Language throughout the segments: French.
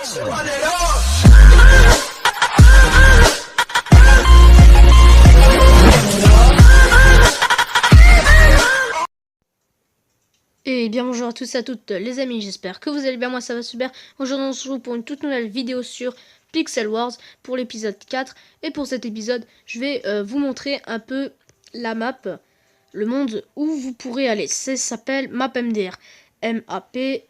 Et bien bonjour à tous et à toutes les amis, j'espère que vous allez bien, moi ça va super. Aujourd'hui on se retrouve pour une toute nouvelle vidéo sur Pixel Wars pour l'épisode 4. Et pour cet épisode, je vais vous montrer un peu la map, le monde où vous pourrez aller. Ça s'appelle Map MDR. M-A-P-M-D-R.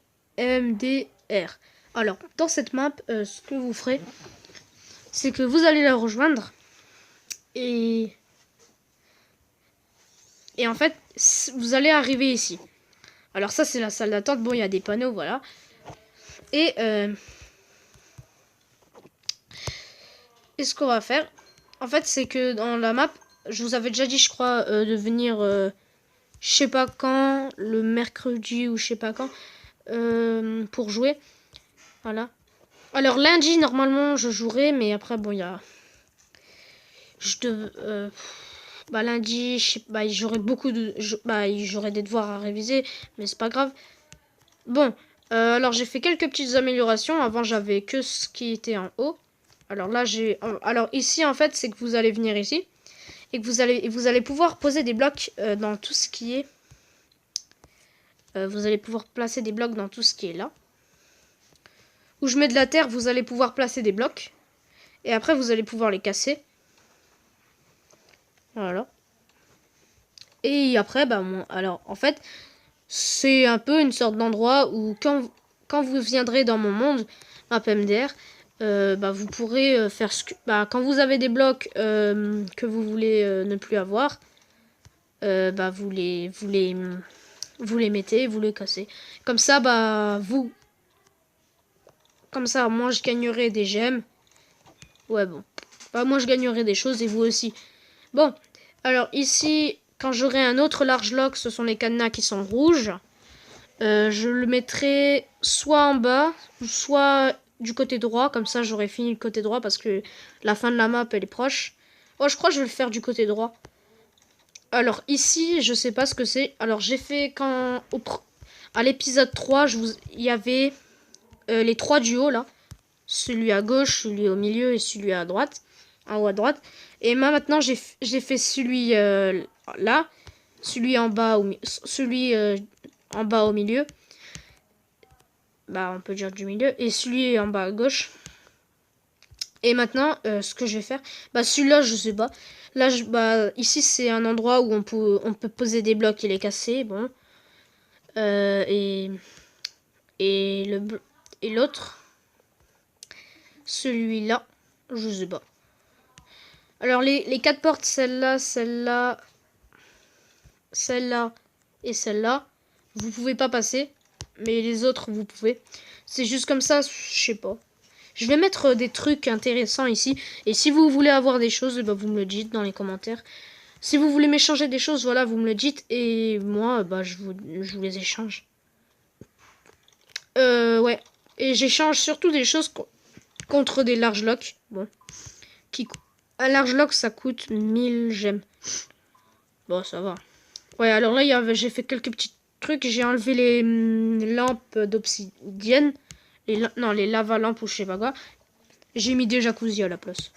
Alors, dans cette map, ce que vous ferez, c'est que vous allez la rejoindre. Et en fait, vous allez arriver ici. Alors ça, c'est la salle d'attente. Bon, il y a des panneaux, voilà. Et ce qu'on va faire, en fait, c'est que dans la map, je vous avais déjà dit, je crois, de venir, je sais pas quand, le mercredi ou je sais pas quand, pour jouer. Voilà. Alors lundi, normalement, je jouerai, mais après, bon, il y a... lundi, j'aurai beaucoup de... j'aurai des devoirs à réviser, mais c'est pas grave. Bon, alors j'ai fait quelques petites améliorations. Avant, j'avais que ce qui était en haut. Alors là, alors ici, en fait, c'est que vous allez venir ici. Et que vous allez pouvoir poser des blocs dans tout ce qui est... vous allez pouvoir placer des blocs dans tout ce qui est là. Où je mets de la terre, vous allez pouvoir placer des blocs. Et après, vous allez pouvoir les casser. Voilà. Et après, alors, en fait, c'est un peu une sorte d'endroit où quand vous viendrez dans mon monde, MapMDR, vous pourrez faire ce que... quand vous avez des blocs que vous voulez ne plus avoir, vous les mettez, vous les cassez. Comme ça, moi, je gagnerai des gemmes. Ouais, bon. Moi, je gagnerai des choses et vous aussi. Bon, alors ici, quand j'aurai un autre large lock, ce sont les cadenas qui sont rouges. Je le mettrai soit en bas, soit du côté droit. Comme ça, j'aurai fini le côté droit parce que la fin de la map, elle est proche. Oh, je crois que je vais le faire du côté droit. Alors ici, je sais pas ce que c'est. Alors j'ai fait à l'épisode 3, il y avait les trois du haut là. Celui à gauche, celui au milieu et celui à droite. En haut à droite. Et moi maintenant, j'ai fait celui là. Celui en bas, en bas au milieu. On peut dire du milieu. Et celui en bas à gauche. Et maintenant, ce que je vais faire, celui-là, je sais pas. Là, ici, c'est un endroit où on peut poser des blocs et les casser. Bon. Et l'autre, celui-là, je sais pas. Alors, les quatre portes, celle-là, celle-là, celle-là et celle-là, vous pouvez pas passer. Mais les autres, vous pouvez. C'est juste comme ça, je sais pas. Je vais mettre des trucs intéressants ici. Et si vous voulez avoir des choses, vous me le dites dans les commentaires. Si vous voulez m'échanger des choses, voilà, vous me le dites. Et moi, je vous les échange. Ouais. Et j'échange surtout des choses contre des large locks. Bon. Un large lock, ça coûte 1000 gemmes. Bon, ça va. Ouais, alors là, j'ai fait quelques petits trucs. J'ai enlevé les lampes d'obsidienne. Les lava lampes ou je sais pas quoi. J'ai mis des jacuzzi à la place.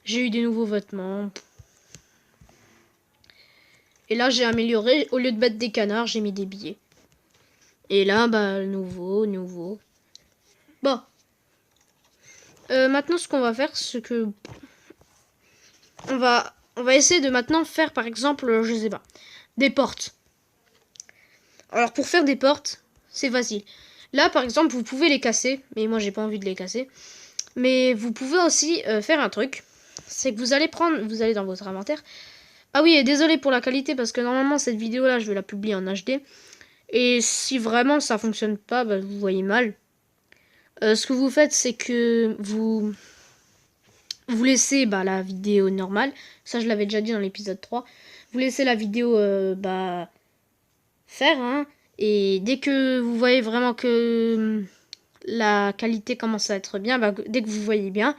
J'ai eu des nouveaux vêtements. Et là, j'ai amélioré. Au lieu de mettre des canards, j'ai mis des billets. Et là, nouveau. Bon. Maintenant, ce qu'on va faire, c'est que... On va essayer de maintenant faire, par exemple, je sais pas, des portes. Alors, pour faire des portes, c'est facile. Là, par exemple, vous pouvez les casser. Mais moi, j'ai pas envie de les casser. Mais vous pouvez aussi faire un truc. C'est que vous allez dans votre inventaire. Ah oui, et désolé pour la qualité, parce que normalement, cette vidéo-là, je vais la publier en HD. Et si vraiment ça fonctionne pas, vous voyez mal. Ce que vous faites, c'est que vous laissez la vidéo normale. Ça, je l'avais déjà dit dans l'épisode 3. Vous laissez la vidéo faire, hein. Et dès que vous voyez vraiment que la qualité commence à être bien, dès que vous voyez bien,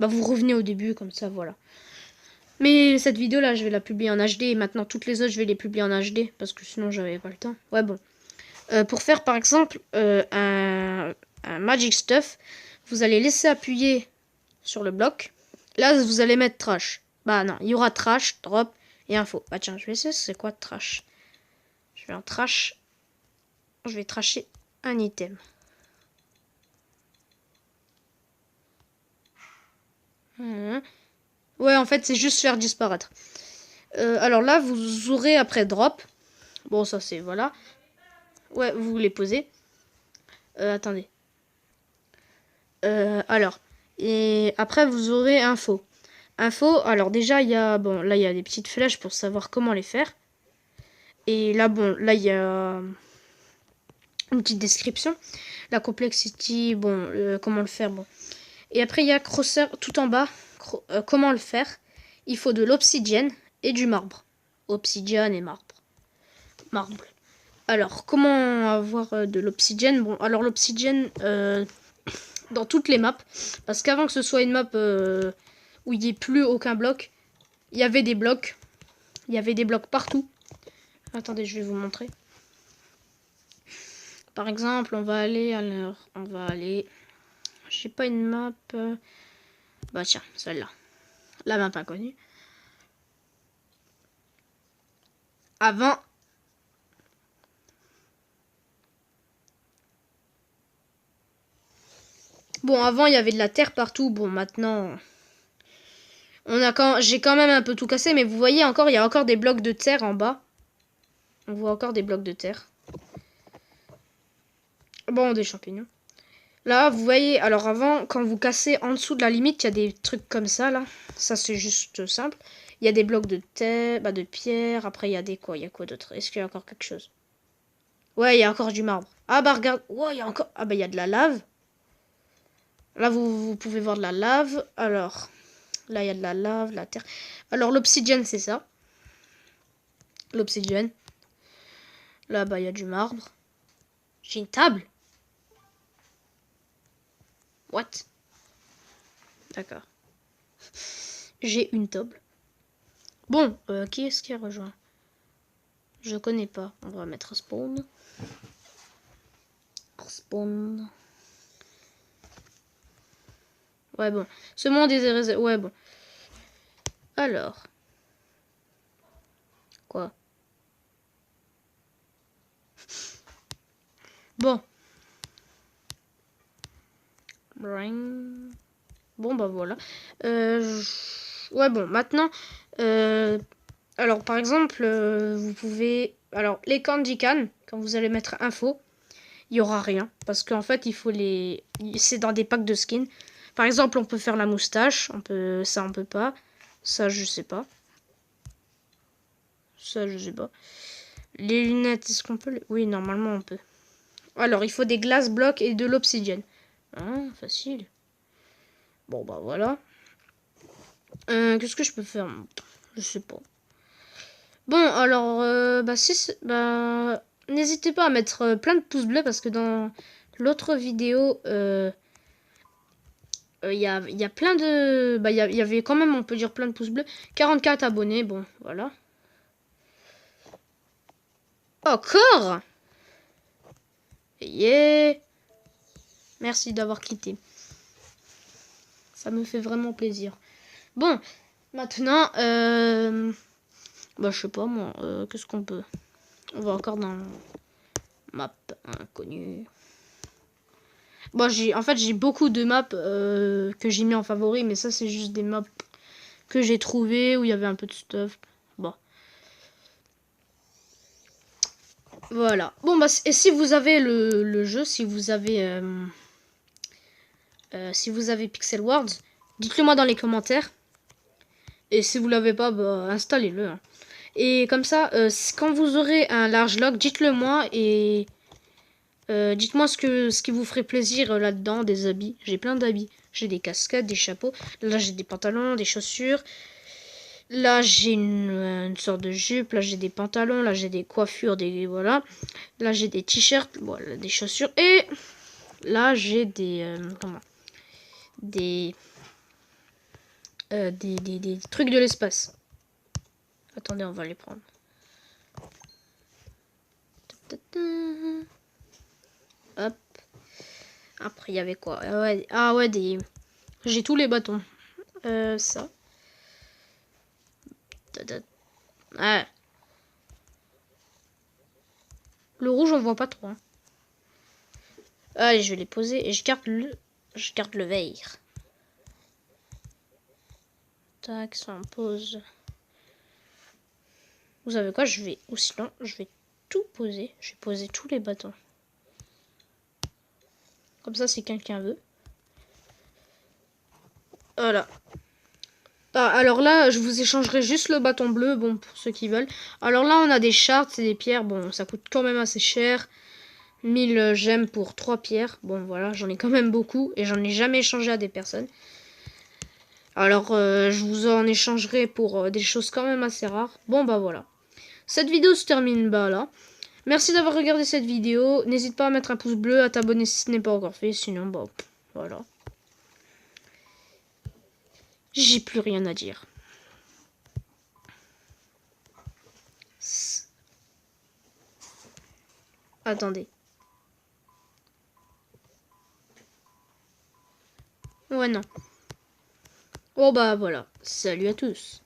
vous revenez au début, comme ça, voilà. Mais cette vidéo là, je vais la publier en HD. Et maintenant, toutes les autres, je vais les publier en HD. Parce que sinon, j'avais pas le temps. Ouais, bon. Pour faire, par exemple, un un Magic Stuff. Vous allez laisser appuyer sur le bloc. Là, vous allez mettre trash. Bah non, il y aura trash, drop et info. Bah tiens, je vais essayer c'est quoi trash. Je vais en trash. Je vais trasher un item. Ouais, en fait, c'est juste faire disparaître. Alors là, vous aurez après drop. Bon, ça c'est voilà. Ouais, vous les posez. Attendez. Alors. Et après, vous aurez info. Info, alors déjà, il y a... Bon, là, il y a des petites flèches pour savoir comment les faire. Et là, bon, là, il y a une petite description. La complexity, bon, comment le faire, bon. Et après, il y a crosser tout en bas. Comment le faire. Il faut de l'obsidienne et du marbre. Obsidienne et marbre. Marble. Alors, comment avoir de l'obsidienne? Bon, alors l'obsidienne, dans toutes les maps. Parce qu'avant que ce soit une map où il n'y ait plus aucun bloc, il y avait des blocs. Il y avait des blocs partout. Attendez, je vais vous montrer. Par exemple, on va aller à l'heure. On va aller... J'ai pas une map... Bah tiens, celle-là. La map inconnue. Avant... Bon, avant, il y avait de la terre partout. Bon, maintenant... J'ai quand même un peu tout cassé, mais vous voyez encore, il y a encore des blocs de terre en bas. On voit encore des blocs de terre. Bon, des champignons. Là, vous voyez, alors avant, quand vous cassez en dessous de la limite, il y a des trucs comme ça, là. Ça, c'est juste simple. Il y a des blocs de terre, bah, de pierre. Après, il y a des quoi? Il y a quoi d'autre? Est-ce qu'il y a encore quelque chose? Ouais, il y a encore du marbre. Ah, bah, regarde. Ouais, il y a encore... Ah, bah, il y a de la lave. Là, vous pouvez voir de la lave. Alors... Là, il y a de la lave, la terre. Alors, l'obsidienne, c'est ça. L'obsidienne. Là, bah, il y a du marbre. J'ai une table. What? D'accord. J'ai une table. Bon, qui est-ce qui a rejoint? Je connais pas. On va mettre spawn. Spawn. Ouais, bon. Ce monde est réservé. Ouais, bon. Alors. Quoi? Bon. Bon, bah voilà. Ouais, bon, maintenant... Alors, par exemple, vous pouvez... Alors, les candy can, quand vous allez mettre info, il y aura rien. Parce qu'en fait, il faut les... C'est dans des packs de skins. Par exemple, on peut faire la moustache. Ça, on peut pas. Ça, je sais pas. Ça, je sais pas. Les lunettes, est-ce qu'on peut... Oui, normalement, on peut. Alors, il faut des glace blocs et de l'obsidienne. Ah, facile. Bon, bah voilà. Qu'est-ce que je peux faire? Je sais pas. Bon, alors, bah, n'hésitez pas à mettre plein de pouces bleus parce que dans l'autre vidéo, il y a plein de... Bah, il y avait quand même, on peut dire, plein de pouces bleus. 44 abonnés, bon, voilà. Encore? Yeah. Merci d'avoir quitté. Ça me fait vraiment plaisir. Bon, maintenant, bah, je sais pas, moi, qu'est-ce qu'on peut... On va encore dans map inconnue. Bon, en fait, j'ai beaucoup de maps que j'ai mis en favori, mais ça, c'est juste des maps que j'ai trouvées où il y avait un peu de stuff. Bon. Voilà. Bon, bah, et si vous avez le jeu, si vous avez Pixel World, dites-le moi dans les commentaires. Et si vous l'avez pas, bah, installez-le. Hein. Et comme ça, quand vous aurez un large lock, dites-le moi et dites-moi ce qui vous ferait plaisir là-dedans, des habits. J'ai plein d'habits. J'ai des casquettes, des chapeaux. Là, j'ai des pantalons, des chaussures. Là, j'ai une sorte de jupe. Là, j'ai des pantalons. Là, j'ai des coiffures, voilà. Là, j'ai des t-shirts, voilà, des chaussures. Et là, j'ai des des trucs de l'espace. Attendez, on va les prendre. Hop. Après, il y avait quoi? Ah ouais, des... J'ai tous les bâtons. Ça. Ouais. Le rouge, on voit pas trop. Hein. Allez, je vais les poser et je garde le vert. Tac, ça on pose. Vous savez quoi? Je vais... Ou sinon, je vais tout poser. Je vais poser tous les bâtons. Comme ça, si quelqu'un veut. Voilà. Ah, alors là, je vous échangerai juste le bâton bleu, bon, pour ceux qui veulent. Alors là, on a des shards et des pierres. Bon, ça coûte quand même assez cher. 1000 gemmes pour 3 pierres. Bon, voilà, j'en ai quand même beaucoup. Et j'en ai jamais échangé à des personnes. Alors, je vous en échangerai pour des choses quand même assez rares. Bon, bah voilà. Cette vidéo se termine là. Merci d'avoir regardé cette vidéo. N'hésite pas à mettre un pouce bleu, à t'abonner si ce n'est pas encore fait. Sinon, bah, voilà. J'ai plus rien à dire. Attendez. Ouais, non. Oh bah voilà. Salut à tous.